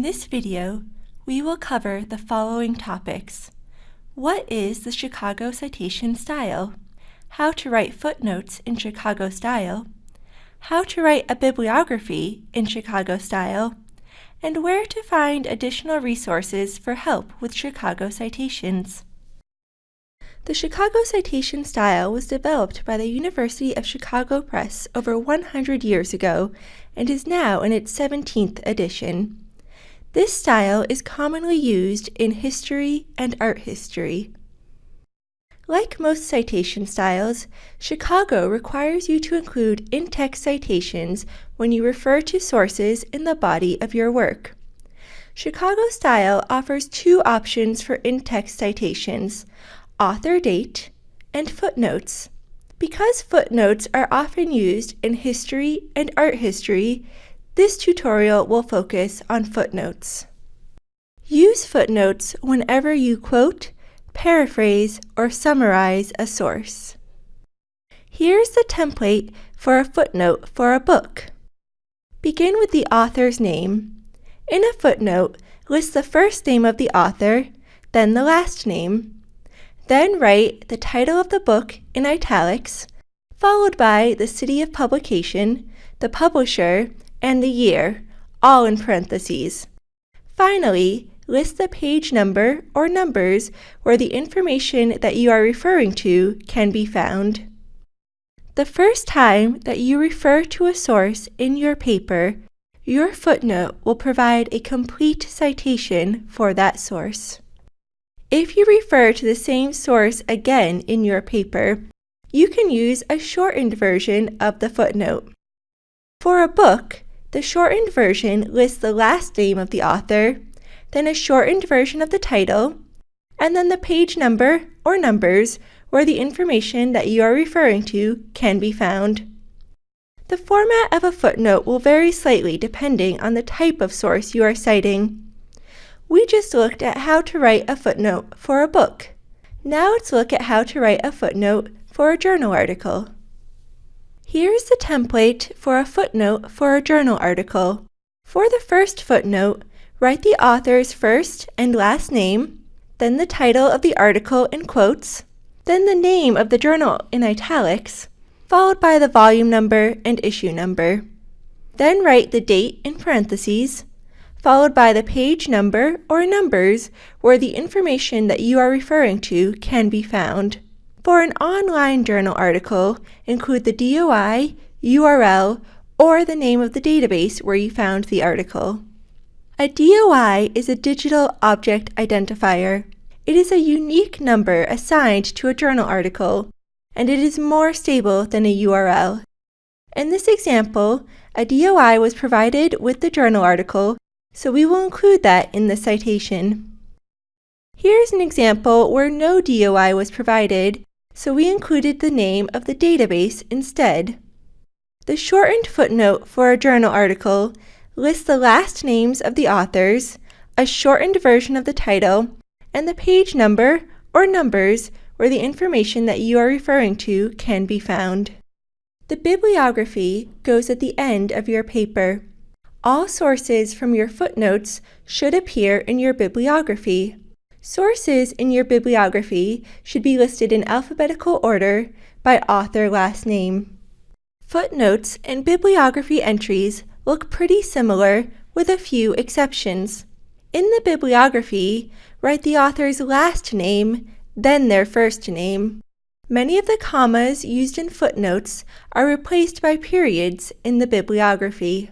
this video, we will cover the following topics. What is the Chicago citation style? How to write footnotes in Chicago style? How to write a bibliography in Chicago style? And where to find additional resources for help with Chicago citations. The Chicago citation style was developed by the University of Chicago Press over 100 years ago and is now in its 17th edition. This style is commonly used in history and art history. Like most citation styles, Chicago requires you to include in-text citations when you refer to sources in the body of your work. Chicago style offers two options for in-text citations: author date and footnotes. Because footnotes are often used in history and art history, this tutorial will focus on footnotes. Use footnotes whenever you quote, paraphrase, or summarize a source. Here's the template for a footnote for a book. Begin with the author's name. In a footnote, list the first name of the author, then the last name. Then write the title of the book in italics, followed by the city of publication, the publisher, and the year, all in parentheses. Finally, list the page number or numbers where the information that you are referring to can be found. The first time that you refer to a source in your paper, your footnote will provide a complete citation for that source. If you refer to the same source again in your paper, you can use a shortened version of the footnote. For a book, the shortened version lists the last name of the author, then a shortened version of the title, and then the page number or numbers where the information that you are referring to can be found. The format of a footnote will vary slightly depending on the type of source you are citing. We just looked at how to write a footnote for a book. Now let's look at how to write a footnote for a journal article. Here's the template for a footnote for a journal article. For the first footnote, write the author's first and last name, then the title of the article in quotes, then the name of the journal in italics, followed by the volume number and issue number. Then write the date in parentheses, followed by the page number or numbers where the information that you are referring to can be found. For an online journal article, include the DOI, URL, or the name of the database where you found the article. A DOI is a digital object identifier. It is a unique number assigned to a journal article, and it is more stable than a URL. In this example, a DOI was provided with the journal article, so we will include that in the citation. Here's an example where no DOI was provided, so we included the name of the database instead. The shortened footnote for a journal article lists the last names of the authors, a shortened version of the title, and the page number or numbers where the information that you are referring to can be found. The bibliography goes at the end of your paper. All sources from your footnotes should appear in your bibliography. Sources in your bibliography should be listed in alphabetical order by author last name. Footnotes and bibliography entries look pretty similar with a few exceptions. In the bibliography, write the author's last name, then their first name. Many of the commas used in footnotes are replaced by periods in the bibliography.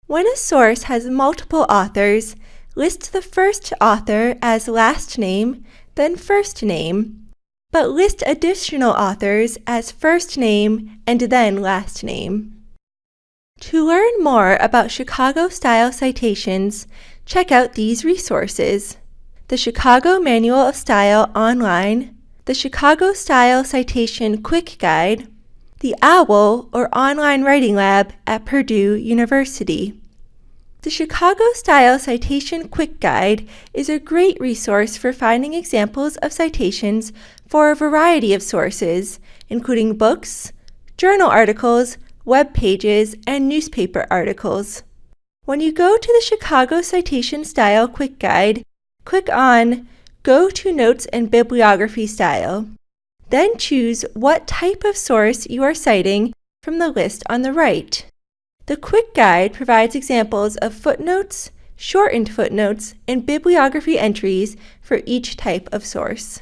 When a source has multiple authors, list the first author as last name, then first name, but list additional authors as first name and then last name. To learn more about Chicago-style citations, check out these resources: the Chicago Manual of Style online, the Chicago Style Citation Quick Guide, the OWL or Online Writing Lab at Purdue University. The Chicago Style Citation Quick Guide is a great resource for finding examples of citations for a variety of sources, including books, journal articles, web pages, and newspaper articles. When you go to the Chicago Citation Style Quick Guide, click on Go to Notes and Bibliography Style. Then choose what type of source you are citing from the list on the right. The Quick Guide provides examples of footnotes, shortened footnotes, and bibliography entries for each type of source.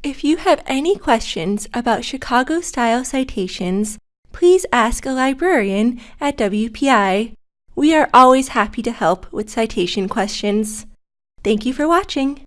If you have any questions about Chicago-style citations, please ask a librarian at WPI. We are always happy to help with citation questions. Thank you for watching.